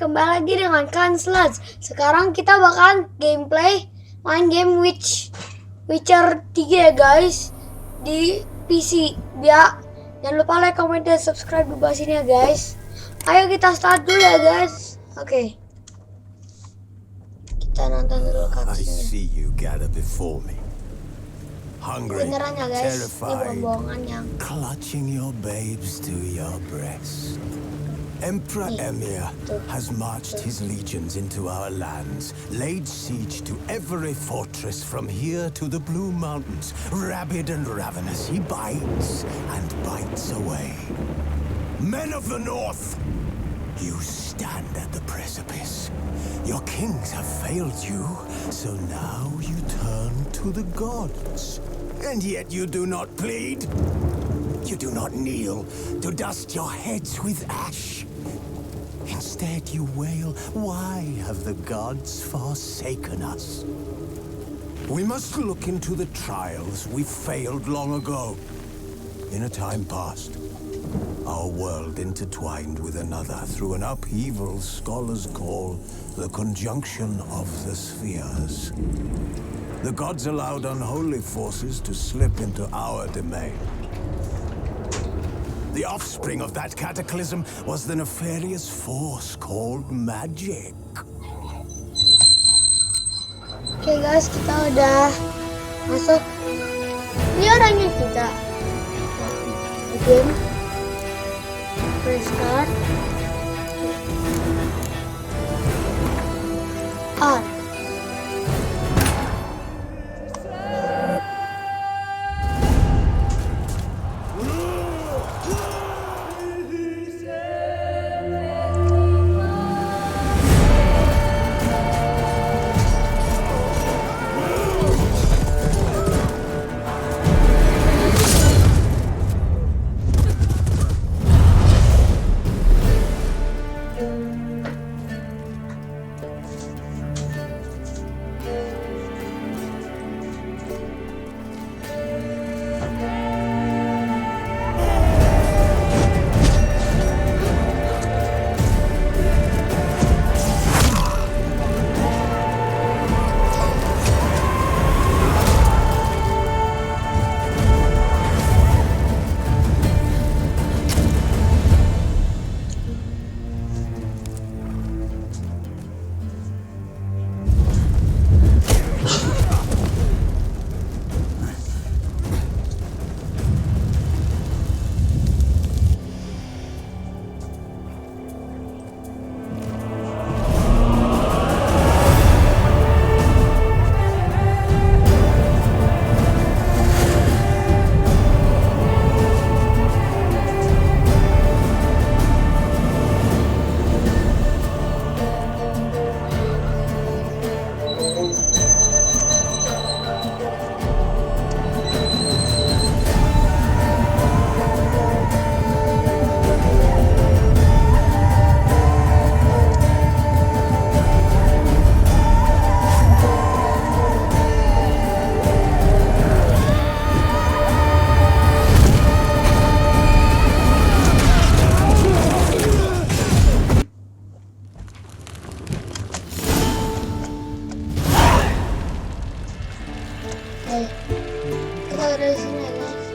kembali lagi dengan Sluts. Sekarang kita bakal gameplay main game Witcher 3 ya guys, di PC. Jangan lupa like, comment, dan subscribe di bawah sini ya guys. Ayo kita start dulu ya guys. Oke. Kita nonton dulu I kakinya. see you gather before me. Hungry, Beneran ya guys, ini terrified, bohongan yang clutching your babes to your breast. Emperor Emir has marched his legions into our lands, laid siege to every fortress from here to the Blue Mountains. Rabid and ravenous, he bites and bites away. Men of the North, you stand at the precipice. Your kings have failed you, so now you turn to the gods. And yet you do not plead. You do not kneel to dust your heads with ash. Instead you wail, why have the gods forsaken us? We must look into the trials we failed long ago. In a time past, our world intertwined with another through an upheaval scholars call the conjunction of the spheres. The gods allowed unholy forces to slip into our domain. The offspring of that cataclysm was the nefarious force called magic. Oke guys, kita udah masuk. Ini orangnya kita. Game. Press start. R. Kita udah di sini ya guys.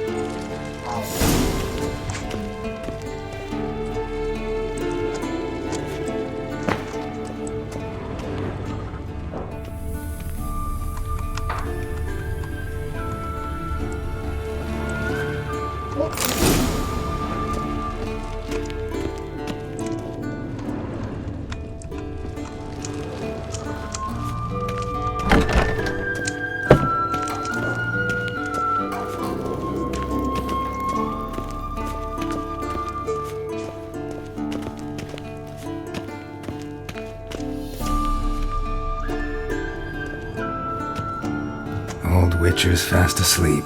Old Witcher's fast asleep.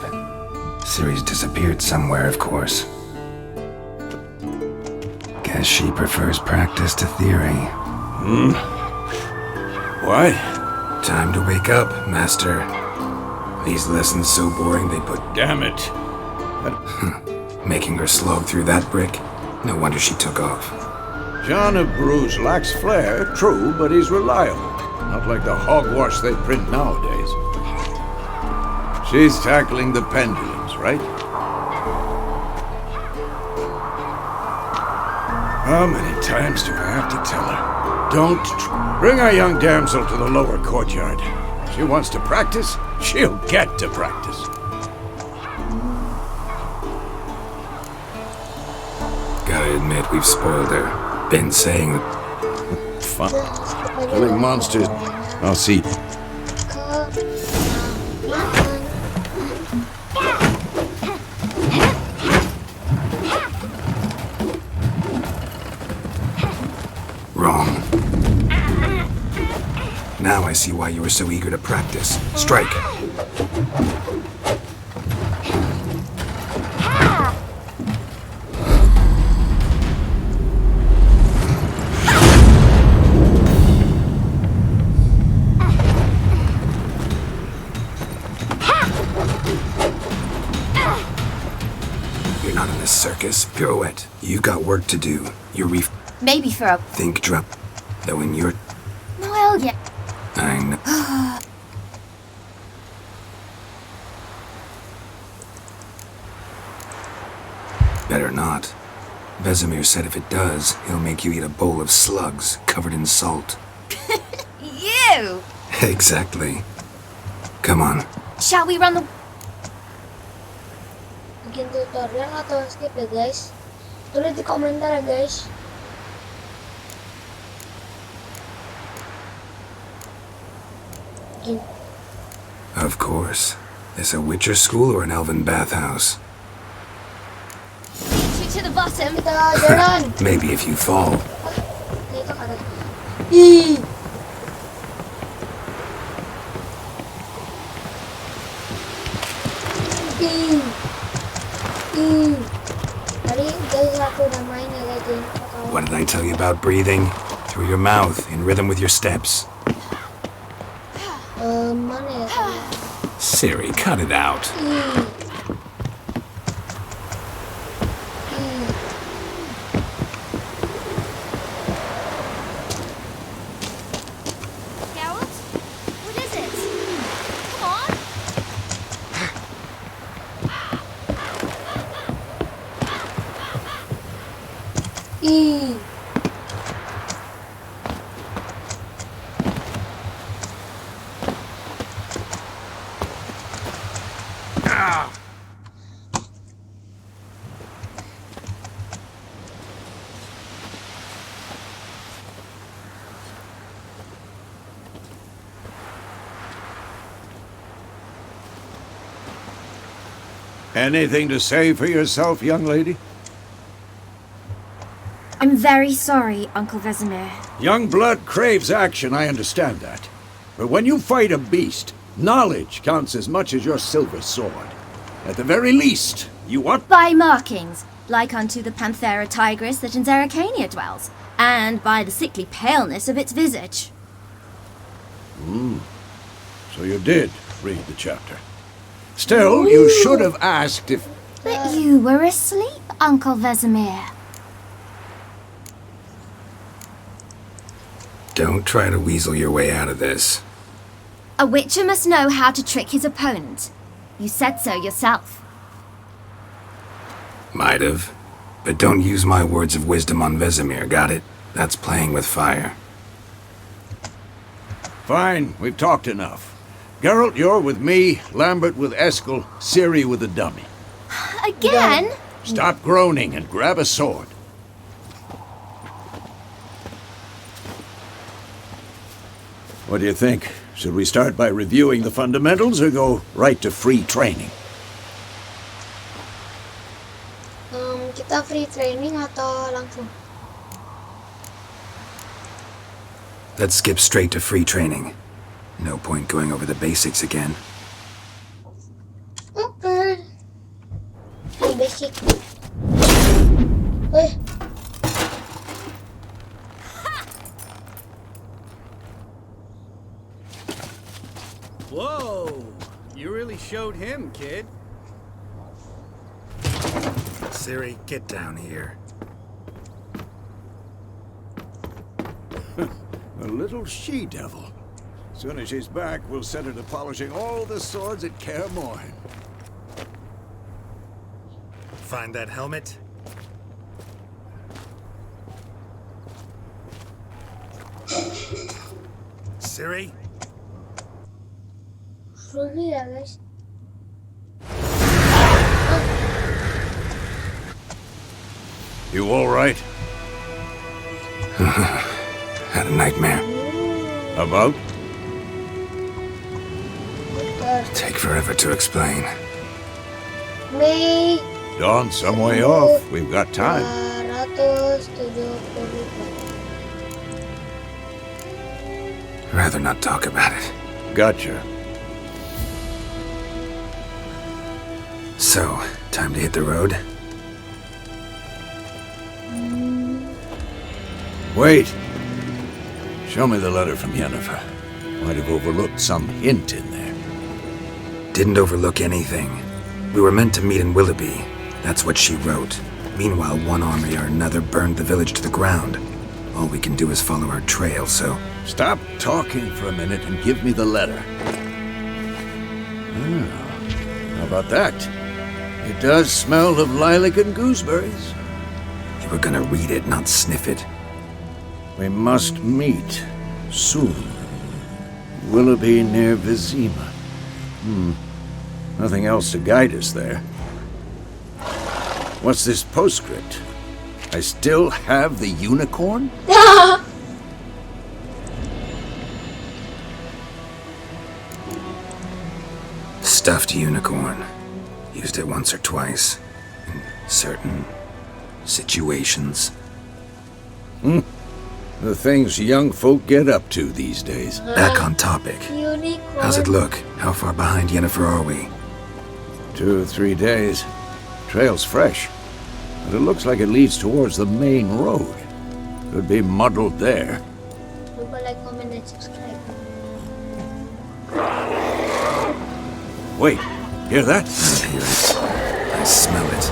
Ciri's disappeared somewhere, of course. Guess she prefers practice to theory. What? Time to wake up, Master. These lessons so boring they put... Damn it. Making her slog through that brick? No wonder she took off. John of Bruges lacks flair, true, but he's reliable. Not like the hogwash they print nowadays. She's tackling the pendulums, right? How many times do I have to tell her? Don't bring our young damsel to the lower courtyard. She wants to practice, she'll get to practice. Gotta admit, we've spoiled her. Been saying that. Fun. Killing monsters. I'll see. Wrong. Now I see why you were so eager to practice. Strike. You're not in this circus. Pirouette. You've got work to do. You're Maybe for a... think drop. Though in your... Well, yeah. I know. Better not. Vesemir said if it does, he'll make you eat a bowl of slugs covered in salt. You! Exactly. Come on. Shall we run the... Bikin tutorial atau skip ya guys? Tulis di komentar ya guys. Bikin. Of course. Is a Witcher school or an elven bathhouse? To the bottom. Kita jalan. Maybe if you fall. Itu ada. Ih. Ih. Ih. Tadi guys aku udah main ya guys. Jangan lupa What did I tell you about breathing? Through your mouth, in rhythm with your steps. mana ya? Siri, cut it out. Ih. Geralt? What is it? Come on. Ih. Anything to say for yourself, young lady? I'm very sorry, Uncle Vesemir. Young blood craves action, I understand that. But when you fight a beast, knowledge counts as much as your silver sword. At the very least, you want... By markings, like unto the Panthera tigris that in Zeracania dwells, and by the sickly paleness of its visage. So you did read the chapter. Still, you should have asked if... But you were asleep, Uncle Vesemir. Don't try to weasel your way out of this. A witcher must know how to trick his opponent. You said so yourself. Might have. But don't use my words of wisdom on Vesemir, got it? That's playing with fire. Fine, we've talked enough. Geralt, you're with me, Lambert with Eskel, Ciri with the dummy. Again? Stop groaning and grab a sword. What do you think? Should we start by reviewing the fundamentals or go right to free training? Kita free training atau langsung? Let's skip straight to free training. No point going over the basics again. Okay. Free basic. Eh. Whoa! You really showed him, kid. Siri, get down here. A little she-devil. Soon as she's back, we'll set her to polishing all the swords at Kaer Morhen. Find that helmet? Siri? Rugi ya guys. You all right? Had a nightmare. About? Take forever to explain. Mei Dawn, some way off. We've got time. 274. Rather not talk about it. Gotcha. So, time to hit the road? Wait. Show me the letter from Yennefer. Might have overlooked some hint in there. Didn't overlook anything. We were meant to meet in Willoughby. That's what she wrote. Meanwhile, one army or another burned the village to the ground. All we can do is follow her trail, so... Stop talking for a minute and give me the letter. How about that? It does smell of lilac and gooseberries. You were gonna read it, not sniff it. We must meet soon. Willoughby near Vizima. Nothing else to guide us there. What's this postscript? I still have the unicorn? Stuffed unicorn. Used it once or twice. In certain situations. The things young folk get up to these days. Back on topic. Unicorn. How's it look? How far behind Yennefer are we? 2 or 3 days. Trail's fresh. But it looks like it leads towards the main road. Could be muddled there. Lupa like, comment, and subscribe. Wait, hear that? I hear it. I smell it.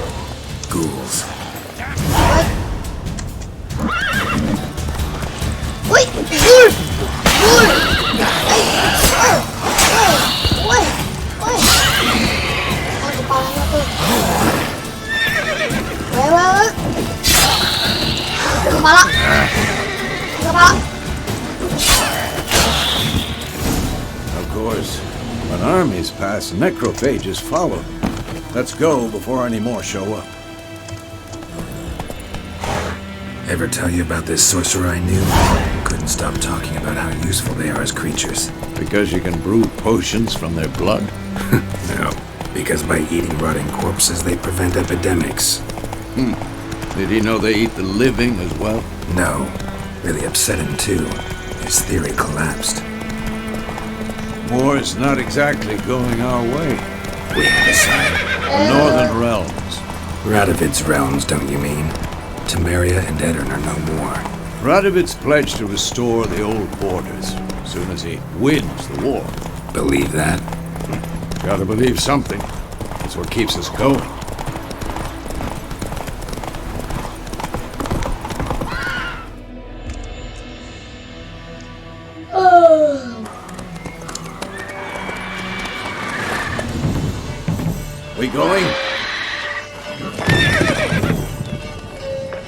Ghouls. Wait! Ghoul! Ghoul! Wait! Ang kepalanya tuh. Wait. Kepala. Of course, when armies pass, necrophages follow. Let's go before any more show up. Ever tell you about this sorcerer I knew? Couldn't stop talking about how useful they are as creatures. Because you can brew potions from their blood? No, because by eating rotting corpses, they prevent epidemics. Did he know they eat the living as well? No, really upset him too. His theory collapsed. War's not exactly going our way. We had a side. The Northern Realms. Radovid's realms, don't you mean? Temeria and Edirn are no more. Radovid's pledged to restore the old borders as soon as he wins the war. Believe that? Gotta believe something. That's what keeps us going. We going?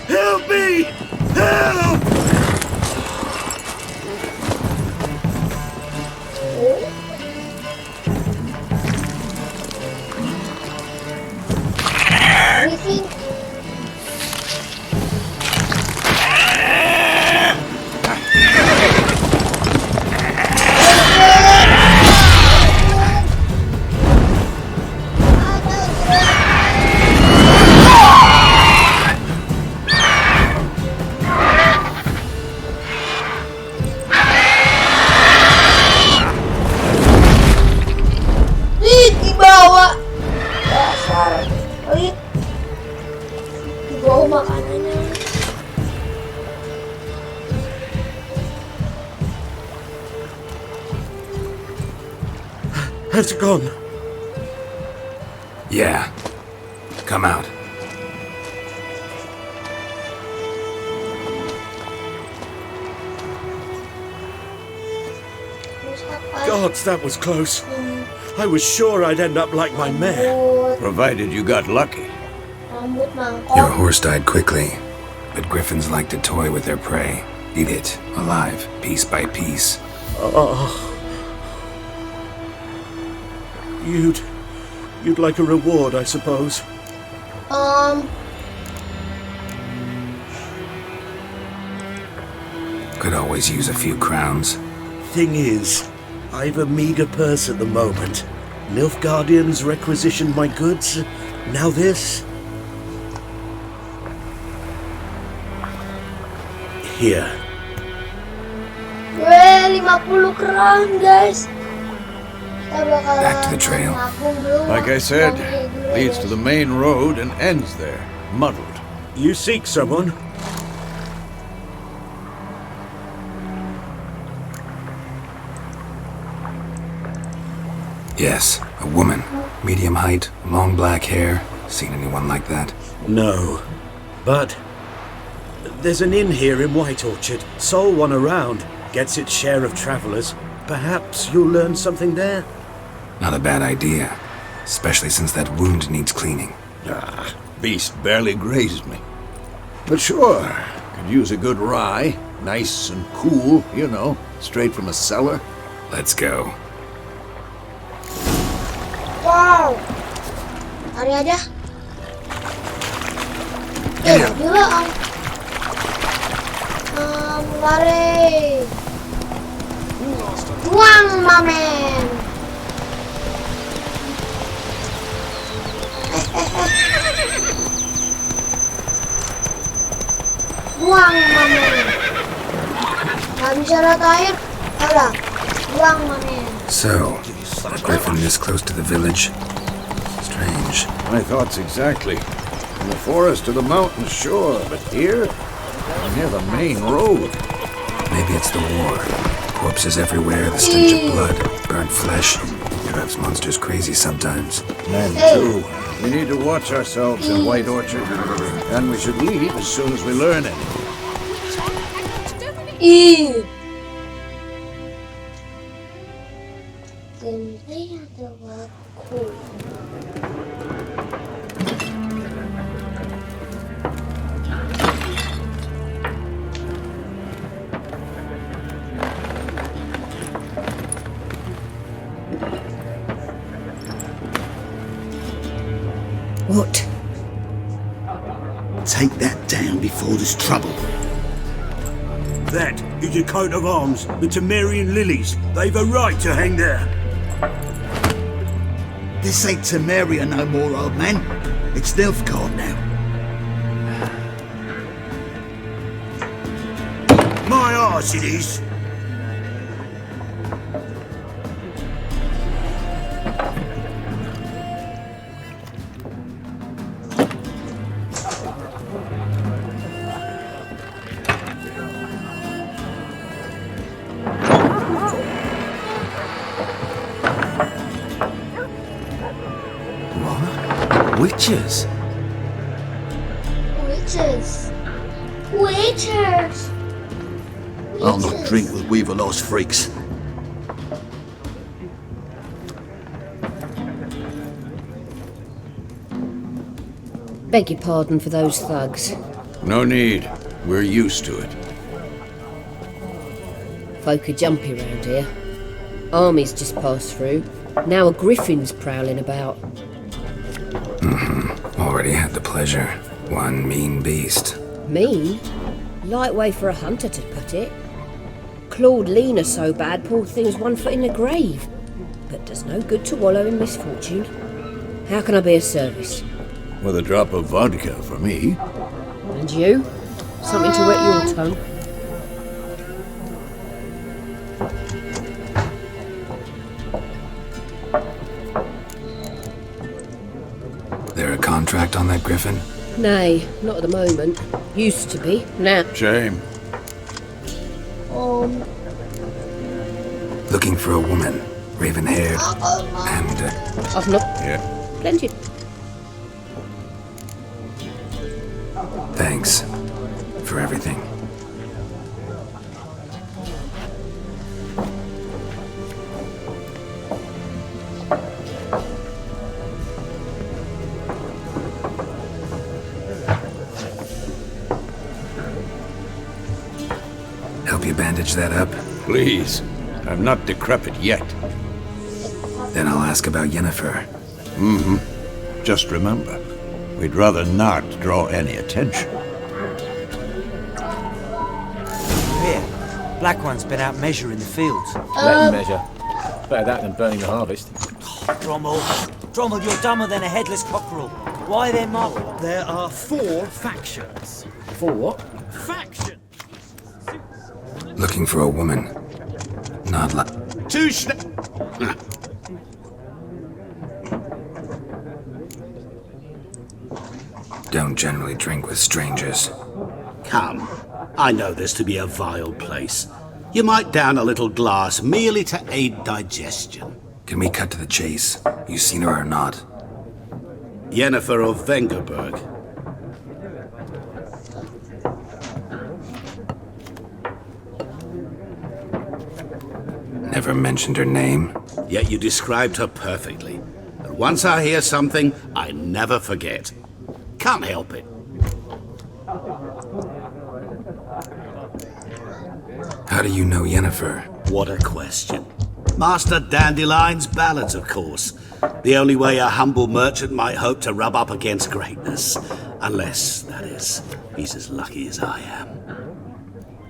Help me! Help! Briefing. Dibawa. Dasar. Wait. Dibawa makanannya. It's gone. Yeah. Come out. Gods, that was close. I was sure I'd end up like my mare. Rambut, Provided you got lucky. rambut Your mangkok. horse died quickly, but griffins like to toy with their prey. Eat it, alive, piece by piece. You'd like a reward, I suppose. Could always use a few crowns. Thing is, I've a meager purse at the moment. Nilfgaardians requisitioned my goods. Now this. Here. Weh, 50 keran, guys. Kita bakalan Back to the trail. nabung dulu. Like I said, Nabung dulu, leads guys. to the main road and ends there, muddled. You seek someone? Yes, a woman. Medium height, long black hair. Seen anyone like that? No. But there's an inn here in White Orchard. Sole one around. Gets its share of travelers. Perhaps you'll learn something there? Not a bad idea. Especially since that wound needs cleaning. Ah, beast barely grazed me. But sure, could use a good rye. Nice and cool, you know, straight from a cellar. Let's go. Wow. Lari aja. Gila, lari. Buang, mamen. Buang, mamen. Gak bisa lihat air. Udah. Buang, mamen. So, a griffin this close to the village? Strange. My thoughts exactly. From the forest to the mountains, sure, but here? Near the main road. Maybe it's the war. Corpses everywhere, the stench of blood, burnt flesh. Drives monsters crazy sometimes. Men, too. We need to watch ourselves in White Orchard. And we should leave as soon as we learn anything. Ih. Gameplay ada waktu. What? Take that down before there's trouble. That is a coat of arms, the Temerian lilies. They've a right to hang there. This ain't Temeria no more, old man. It's Nilfgaard now. My arse it is. Witches! Witches. Witches. I'll not drink with Weaver Lost freaks. Beg your pardon for those thugs. No need. We're used to it. Folk are jumpy round here. Armies just passed through. Now a griffin's prowling about. Already had the pleasure. One mean beast. Mean? Light way for a hunter to put it. Clawed Lena so bad, poor thing's 1 foot in the grave. But does no good to wallow in misfortune. How can I be of service? With a drop of vodka for me. And you? Something to wet your tongue? There a contract on that griffin? Nay, not at the moment. Used to be. Now, Shame. Looking for a woman. Raven-haired. And, I've not... Yeah. Plenty. thanks. For everything. bandage that up? Please, I'm not decrepit yet. Then I'll ask about Yennefer. Just remember, we'd rather not draw any attention. Here, Black One's been out measuring the fields. Let him measure. Better that than burning the harvest. Drommel, you're dumber than a headless cockerel. Why then mark? There are 4 factions. 4 what? Factions! Looking for a woman. Not like... Don't generally drink with strangers. Come, I know this to be a vile place. You might down a little glass merely to aid digestion. Can we cut to the chase? You seen her or not? Yennefer of Vengerberg. Never mentioned her name. Yet you described her perfectly. And once I hear something, I never forget. Can't help it. How do you know Yennefer? What a question. Master Dandelion's ballads, of course. The only way a humble merchant might hope to rub up against greatness. Unless, that is, he's as lucky as I am.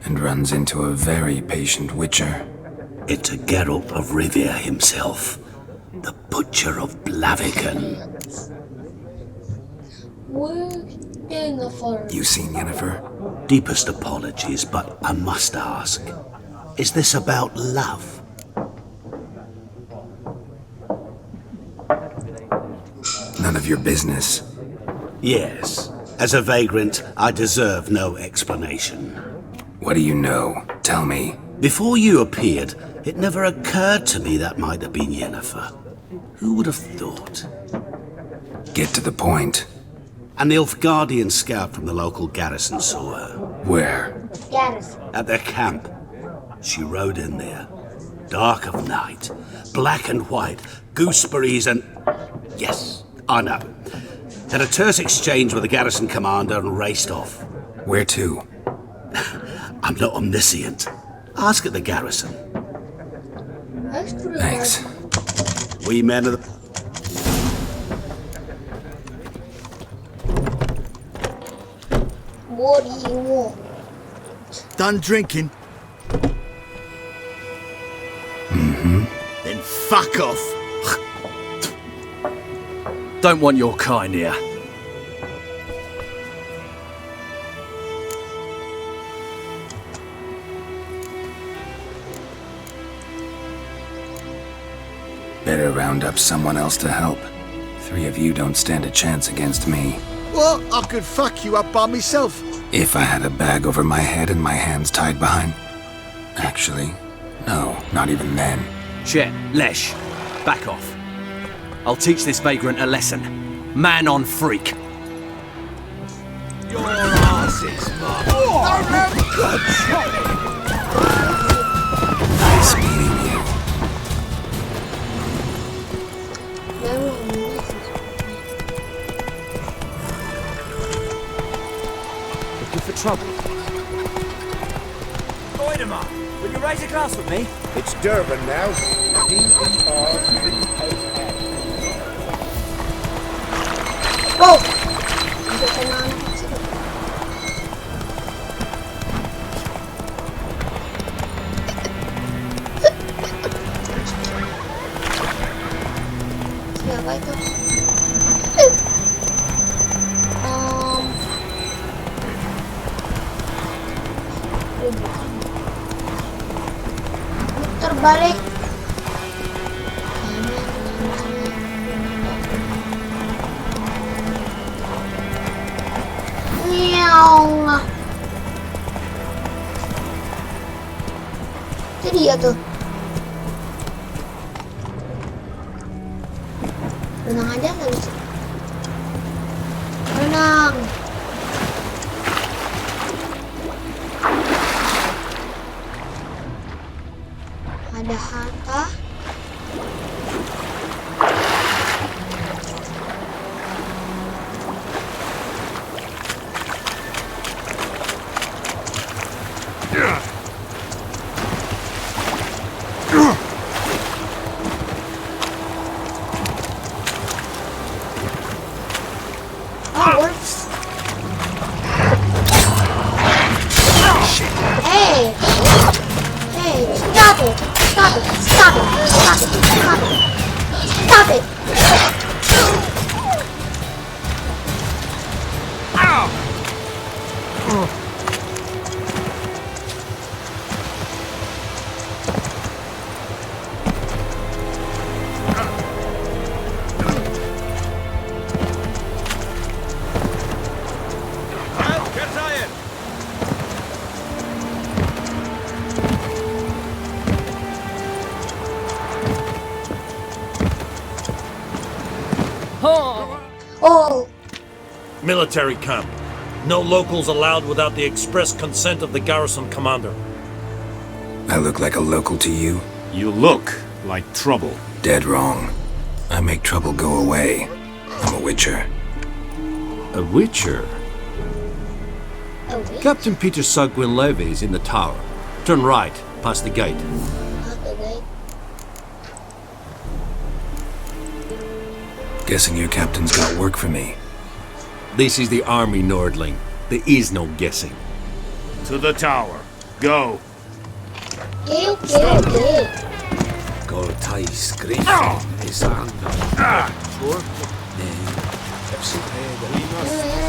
And runs into a very patient witcher. Into Geralt of Rivia himself. The Butcher of Blaviken. You seen Yennefer? Deepest apologies, but I must ask. Is this about love? None of your business. Yes. As a vagrant, I deserve no explanation. What do you know? Tell me. Before you appeared, it never occurred to me that might have been Yennefer. Who would have thought? Get to the point. An Nilfgaardian scout from the local garrison saw her. Where? Garrison. At their camp. She rode in there. Dark of night. Black and white. Gooseberries and... Yes, I know. Had a terse exchange with the garrison commander and raced off. Where to? I'm not omniscient. Ask at the garrison. Thanks. We men of the... What do you want? Done drinking? Then fuck off. Don't want your kind here. Better round up someone else to help. 3 of you don't stand a chance against me. Well, I could fuck you up by myself. If I had a bag over my head and my hands tied behind... Actually, no, not even then. Chet, Lesh, back off. I'll teach this vagrant a lesson. Man on freak. Your ass is mine. Nice meeting you. Looking for trouble? Oidemar, will you raise a glass with me? It's Durban now. D-E-R-B-A-N. Oh! Siapa itu? Terbalik. Miau. Itu dia tuh. Renang aja nggak bisa. Renang. Ada harta. Oh, Military camp. No locals allowed without the express consent of the garrison commander. I look like a local to you? You look like trouble. Dead wrong. I make trouble go away. I'm a witcher. A witcher? a witch? Captain Peter Sugwin Levy is in the tower. Turn right, past the gate. Okay. Guessing your captain's got work for me. This is the army, Nordling. There is no guessing. To the tower. Go. Okay. Goltai skrif is on.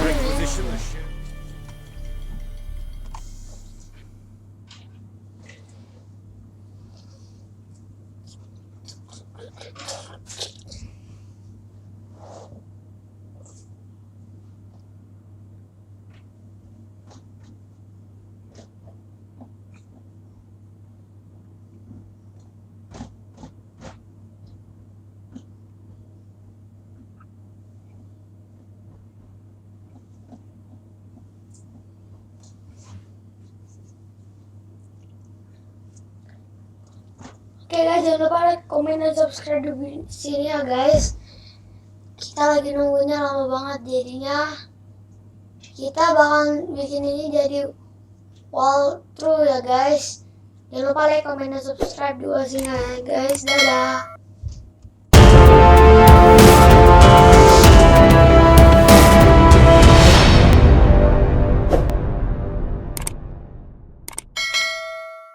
Requisition the ship. Oke guys, jangan lupa like, komen, dan subscribe di sini ya guys. Kita lagi nunggunya lama banget, jadinya kita bakal bikin ini jadi walkthrough ya guys. Jangan lupa like, komen, dan subscribe di sini ya guys. Dadah.